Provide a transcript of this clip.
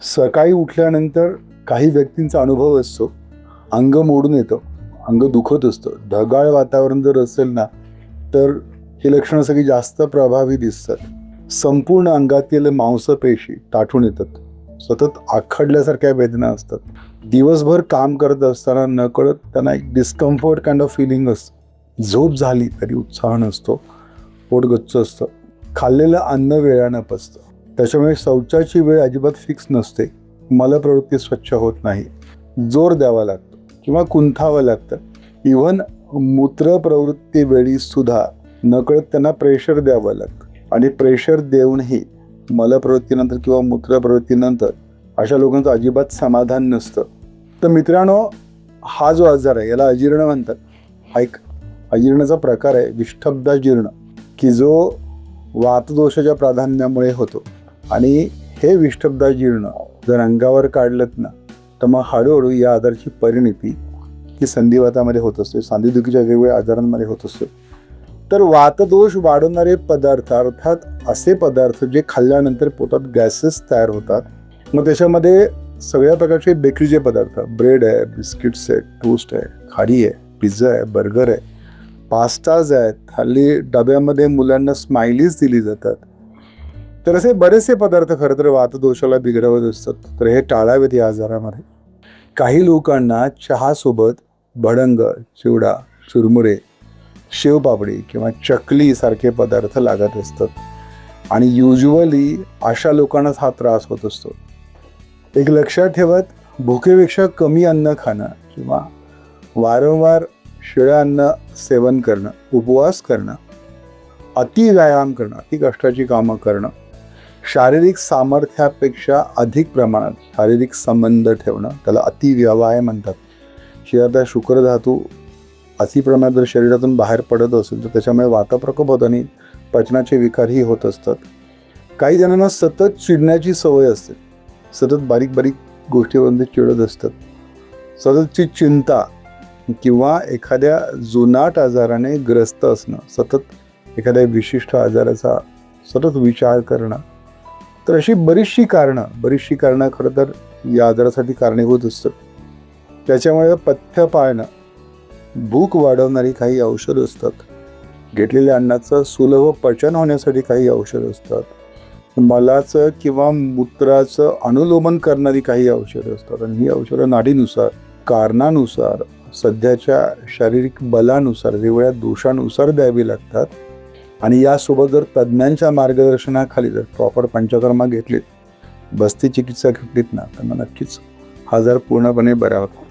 सकाळी उठल्यानंतर काही व्यक्तींचा अनुभव असतो, अंग मोडून येतं, अंग दुखत असतं. ढगाळ वातावरण जर असेल ना, तर ही लक्षणं सगळी जास्त प्रभावी दिसतात. संपूर्ण अंगातील मांसपेशी ताठून येतात, सतत आखडल्यासारख्या वेदना असतात. दिवसभर काम करत असताना नकळत त्यांना एक डिस्कम्फर्ट काइंड ऑफ फिलिंग असतं. झोप झाली तरी उत्साह नसतो, पोट गच्च असतं, खाल्लेलं अन्न वेळानं पचतं. त्याच्यामुळे शौचाची वेळ अजिबात फिक्स नसते, मलप्रवृत्ती स्वच्छ होत नाही, जोर द्यावा लागतो किंवा कुंथावं लागतं. इव्हन मूत्रप्रवृत्ती वेळी सुद्धा नकळत त्यांना प्रेशर द्यावं लागतं आणि प्रेशर देऊनही मलप्रवृत्तीनंतर किंवा मूत्रप्रवृत्तीनंतर अशा लोकांचं अजिबात समाधान नसतं. तर मित्रांनो, हा जो आजार आहे याला अजीर्ण म्हणतात. हा एक अजीर्णाचा प्रकार आहे, विष्ठब्दाजीर्ण, की जो वातदोषाच्या प्राधान्यामुळे होतो. आणि हे विष्ठब्दाजीर्ण जर अंगावर काढलं ना, तर मग हळूहळू या आजाराची परिणती ही संधिवातामध्ये होत असते, सांधेदुखीच्या वेगवेगळ्या आजारांमध्ये होत असते. तर वातदोष वाढवणारे पदार्थ, अर्थात असे पदार्थ जे खाल्ल्यानंतर पोटात गॅसेस तयार होतात. मग त्याच्यामध्ये सगळ्या प्रकारचे बेकरीचे पदार्थ, ब्रेड आहे, बिस्किट्स आहेत, टोस्ट आहे, खारी आहे, पिझ्झा आहे, बर्गर आहे, पास्ताज आहेत, हल्ली डब्यामध्ये मुलांना स्माइलीज दिली जातात. तर असे बरेचसे पदार्थ खरं तर वातदोषाला बिघडवत असतात. तर हे टाळावेत या आजारामध्ये. काही लोकांना चहासोबत भडंग, चिवडा, चुरमुरे, शेवपापडी किंवा चकली सारखे पदार्थ लागत असतात आणि युजली अशा लोकांनाच हा त्रास होत असतो. एक लक्षात ठेवत, भुकेपेक्षा कमी अन्न खाणं किंवा वारंवार शिळं अन्न सेवन करणं, उपवास करणं, अति व्यायाम करणं, अति कष्टाची कामं करणं, शारीरिक सामर्थ्यापेक्षा अधिक प्रमाणात शारीरिक संबंध ठेवणं, त्याला अतिव्यवाय म्हणतात. शिवाय शुक्रधातू अतिप्रमाणात जर शरीरातून बाहेर पडत असेल तर त्याच्यामुळे वातप्रकोप होत आणि पचनाचे विकारही होत असतात. काही जणांना सतत चिडण्याची सवय असते, सतत बारीक बारीक गोष्टीवरून ते चिडत असतात. सततची चिंता किंवा एखाद्या जुनाट आजाराने ग्रस्त असणं, सतत एखाद्या विशिष्ट आजाराचा सतत विचार करणं. तर अशी बरीचशी कारणं खरं तर या आजारासाठी कारणीभूत असतात. त्याच्यामुळे पथ्य पाळणं, भूक वाढवणारी काही औषधं असतात, घेतलेल्या अन्नाचं सुलभ पचन होण्यासाठी काही औषधं असतात, मलाचं किंवा मूत्राचं अनुलोमन करणारी काही औषधं असतात. आणि ही औषधं नाडीनुसार, कारणानुसार, सध्याच्या शारीरिक बलानुसार, वेगवेगळ्या दोषानुसार द्यावी लागतात. आणि यासोबत जर तज्ज्ञांच्या मार्गदर्शनाखाली जर प्रॉपर पंचकर्मा घेतलीत, बस्ती चिकित्सा घेतलीत ना, तर नक्कीच हा आजार पूर्णपणे बरा होतो.